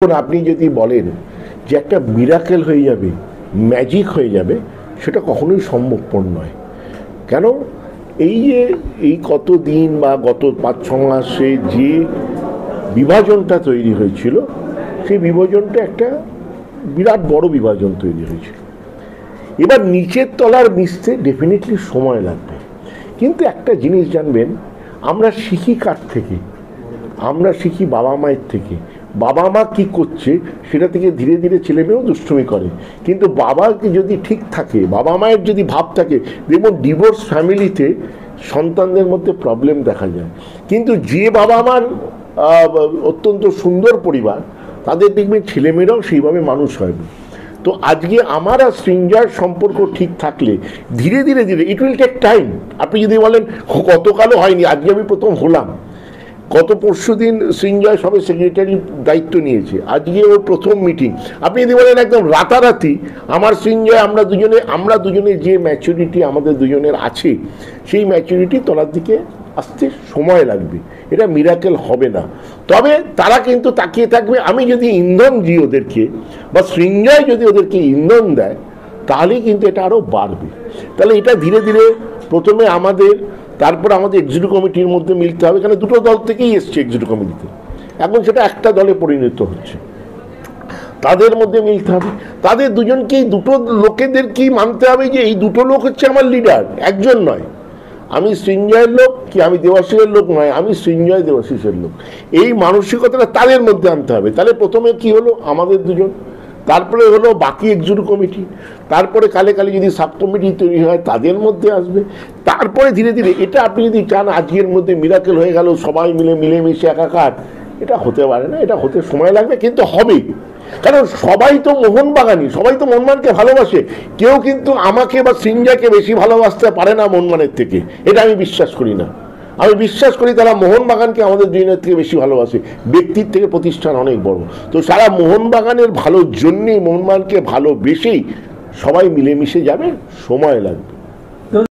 এখন আপনি যদি বলেন যে একটা মিরাকেল হয়ে যাবে, ম্যাজিক হয়ে যাবে, সেটা কখনোই সম্ভবপর নয়। কেন? এই কত দিন বা গত 5-6 মাসে যে বিভাজনটা তৈরি হয়েছিল, সেই বিভাজনটা একটা বিরাট বড় বিভাজন তৈরি হয়েছিল। এবার নিচের তলার মিশতে ডেফিনেটলি সময় লাগবে। কিন্তু একটা জিনিস জানবেন, আমরা শিখি কার থেকে? আমরা শিখি বাবা মায়ের থেকে। বাবা মা কি করছে সেটা থেকে ধীরে ধীরে ছেলেমেয়েও দুষ্টুমি করে। কিন্তু বাবাকে যদি ঠিক থাকে, বাবা মায়ের যদি ভাব থাকে, দেখুন ডিভোর্স ফ্যামিলিতে সন্তানদের মধ্যে প্রবলেম দেখা যায়। কিন্তু যে বাবা মার অত্যন্ত সুন্দর পরিবার, তাদের দেখবেন ছেলেমেয়েরাও সেইভাবে মানুষ হয়। তো আজকে আমার আর সৃঞ্জয়ের সম্পর্ক ঠিক থাকলে ধীরে ধীরে ধীরে ইট উইল টেক টাইম। আপনি যদি বলেন গতকালও হয়নি, আজকে আমি প্রথম হলাম, গত পরশু দিন সৃঞ্জয় সবে সেক্রেটারি দায়িত্ব নিয়েছে, আজকে ওর প্রথম মিটিং। আপনি যদি বলেন একদম রাতারাতি আমার সৃঞ্জয়, আমরা দুজনে যে ম্যাচুরিটি আমাদের দুজনের আছে, সেই ম্যাচুরিটি তোলার দিকে আসতে সময় লাগবে। এটা মিরাকেল হবে না। তবে তারা কিন্তু তাকিয়ে থাকবে, আমি যদি ইন্ধন দিই ওদেরকে, বা সৃঞ্জয় যদি ওদেরকে ইন্ধন দেয়, তাহলে কিন্তু এটা আরও বাড়বে। তাহলে এটা ধীরে ধীরে প্রথমে আমাদের, তারপর আমাদের এক্সিকিউটিভ কমিটির মধ্যে মিলতে হবে। কারণ দুটো দল থেকেই এসছে এক্সিকিউটিভ কমিটিতে, এখন সেটা একটা দলে পরিণত হচ্ছে। তাদের মধ্যে মিলতে হবে, তাদের দুজনকেই, দুটো লোকেদেরকেই মানতে হবে যে এই দুটো লোক হচ্ছে আমার লিডার, একজন নয়। আমি সৃঞ্জয়ের লোক কি আমি দেবাশিসের লোক নয়, আমি সৃঞ্জয় দেবাশিসের লোক। এই মানসিকতাটা তাদের মধ্যে আনতে হবে। তাহলে প্রথমে কি হলো? আমাদের দুজন, তারপরে হলো বাকি এক্সিকিউটিভ কমিটি, তারপরে কালে কালে যদি সাব কমিটি তৈরি হয় তাদের মধ্যে আসবে, তারপরে ধীরে ধীরে। এটা আপনি যদি চান আজকের মধ্যে মিরাকেল হয়ে গেল, সবাই মিলেমিশে একাকার, এটা হতে পারে না। এটা হতে সময় লাগবে, কিন্তু হবে। কারণ সবাই তো মোহনবাগানি, সবাই তো মোহনবাগানকে ভালোবাসে। কেউ কিন্তু আমাকে বা সৃঞ্জয়কে বেশি ভালোবাসতে পারে না মোহনবাগানের থেকে, এটা আমি বিশ্বাস করি না। আমি বিশ্বাস করি তারা মোহনবাগানকে আমাদের দুজনের থেকে বেশি ভালোবাসে। ব্যক্তির থেকে প্রতিষ্ঠান অনেক বড়। তো সারা মোহনবাগানের ভালোর জন্যেই, মোহনবাগানকে ভালোবেসেই সবাই মিলেমিশে যাবে, সময় লাগবে।